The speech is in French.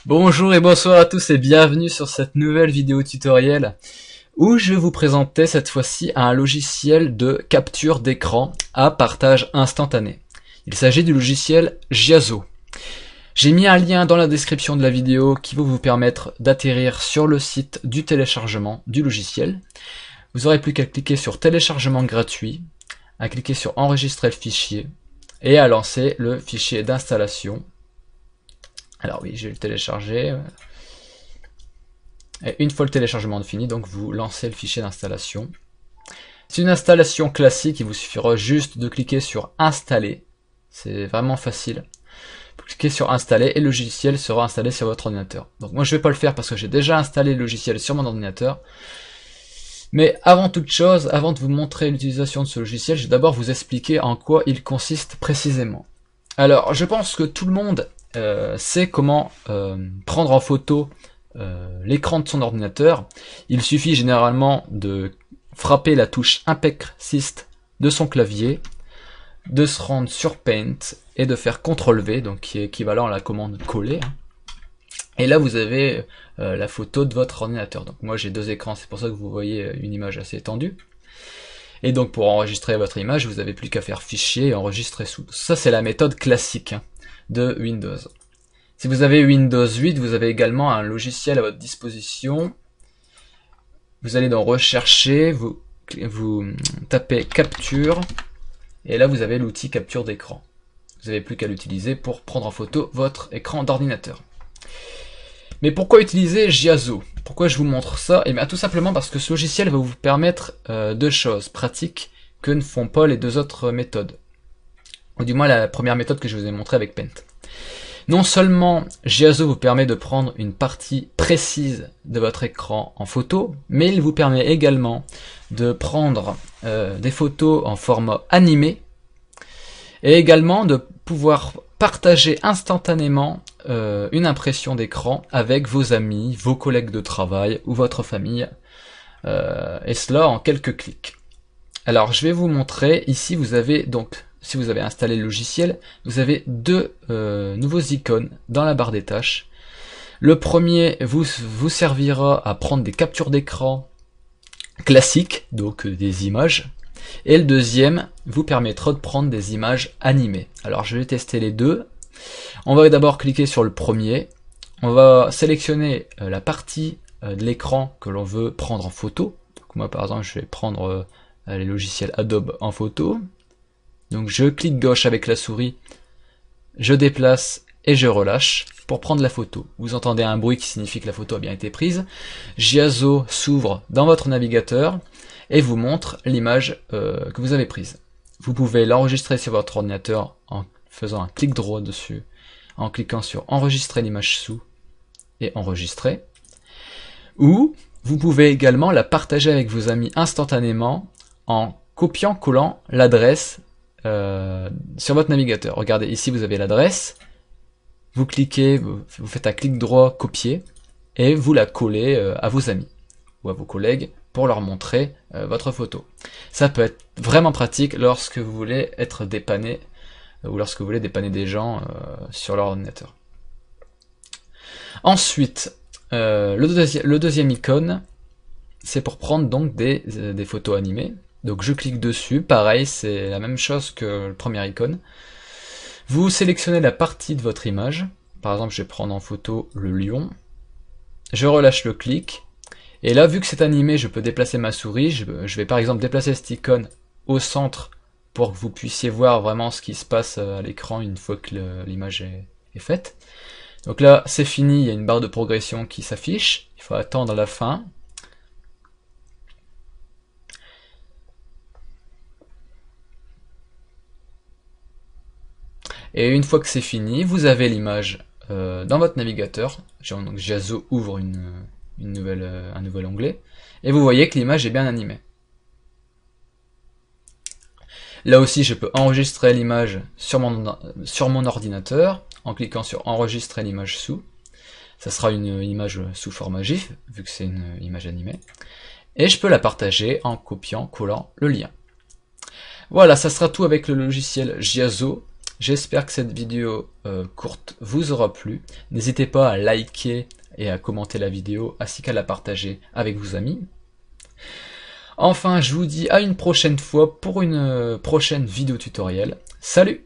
Bonjour et bonsoir à tous et bienvenue sur cette nouvelle vidéo tutoriel où je vais vous présenter cette fois-ci un logiciel de capture d'écran à partage instantané. Il s'agit du logiciel Giazo. J'ai mis un lien dans la description de la vidéo qui va vous permettre d'atterrir sur le site du téléchargement du logiciel. Vous n'aurez plus qu'à cliquer sur téléchargement gratuit, à cliquer sur enregistrer le fichier et à lancer le fichier d'installation. Alors oui, je vais le télécharger. Et une fois le téléchargement fini, donc vous lancez le fichier d'installation. C'est une installation classique, il vous suffira juste de cliquer sur installer. C'est vraiment facile. Vous cliquez sur installer et le logiciel sera installé sur votre ordinateur. Donc moi je vais pas le faire parce que j'ai déjà installé le logiciel sur mon ordinateur. Mais avant toute chose, avant de vous montrer l'utilisation de ce logiciel, je vais d'abord vous expliquer en quoi il consiste précisément. Alors je pense que tout le monde sait comment prendre en photo l'écran de son ordinateur. Il suffit généralement de frapper la touche Impec Assist de son clavier, de se rendre sur Paint et de faire CTRL-V, donc qui est équivalent à la commande coller. Et là vous avez la photo de votre ordinateur. Donc moi j'ai deux écrans, c'est pour ça que vous voyez une image assez étendue. Et donc pour enregistrer votre image, vous n'avez plus qu'à faire fichier et enregistrer sous. Ça c'est la méthode classique de Windows. Si vous avez Windows 8, vous avez également un logiciel à votre disposition. Vous allez dans rechercher, vous tapez capture, et là vous avez l'outil capture d'écran. Vous n'avez plus qu'à l'utiliser pour prendre en photo votre écran d'ordinateur. Mais pourquoi utiliser Giazo? Pourquoi je vous montre ça? Et bien tout simplement parce que ce logiciel va vous permettre deux choses pratiques que ne font pas les deux autres méthodes. Ou du moins la première méthode que je vous ai montrée avec Paint. Non seulement Giazo vous permet de prendre une partie précise de votre écran en photo, mais il vous permet également de prendre des photos en format animé et également de pouvoir partager instantanément une impression d'écran avec vos amis, vos collègues de travail ou votre famille, et cela en quelques clics. Alors je vais vous montrer, ici vous avez donc, si vous avez installé le logiciel, vous avez deux nouveaux icônes dans la barre des tâches. Le premier vous servira à prendre des captures d'écran classiques, donc des images, et le deuxième vous permettra de prendre des images animées. Alors je vais tester les deux. On va d'abord cliquer sur le premier, on va sélectionner la partie de l'écran que l'on veut prendre en photo. Donc moi par exemple je vais prendre les logiciels Adobe en photo. Donc je clique gauche avec la souris, je déplace et je relâche pour prendre la photo. Vous entendez un bruit qui signifie que la photo a bien été prise. Giazo s'ouvre dans votre navigateur et vous montre l'image que vous avez prise. Vous pouvez l'enregistrer sur votre ordinateur en faisant un clic droit dessus, en cliquant sur enregistrer l'image sous et enregistrer. Ou vous pouvez également la partager avec vos amis instantanément en copiant-collant l'adresse sur votre navigateur. Regardez, ici vous avez l'adresse, vous cliquez, vous faites un clic droit copier et vous la collez à vos amis ou à vos collègues pour leur montrer votre photo. Ça peut être vraiment pratique lorsque vous voulez être dépanné ou lorsque vous voulez dépanner des gens sur leur ordinateur. Ensuite, le deuxième icône, c'est pour prendre donc des photos animées. Donc je clique dessus, pareil, c'est la même chose que le premier icône. Vous sélectionnez la partie de votre image. Par exemple, je vais prendre en photo le lion. Je relâche le clic. Et là, vu que c'est animé, je peux déplacer ma souris. Je vais par exemple déplacer cette icône au centre pour que vous puissiez voir vraiment ce qui se passe à l'écran une fois que l'image est faite. Donc là, c'est fini, il y a une barre de progression qui s'affiche. Il faut attendre la fin. Et une fois que c'est fini, vous avez l'image dans votre navigateur. Donc Giazo ouvre un nouvel onglet. Et vous voyez que l'image est bien animée. Là aussi, je peux enregistrer l'image sur mon ordinateur en cliquant sur enregistrer l'image sous. Ça sera une image sous format GIF, vu que c'est une image animée. Et je peux la partager en copiant, collant le lien. Voilà, ça sera tout avec le logiciel Giazo. J'espère que cette vidéo courte vous aura plu. N'hésitez pas à liker et à commenter la vidéo, ainsi qu'à la partager avec vos amis. Enfin, je vous dis à une prochaine fois pour une prochaine vidéo tutoriel. Salut!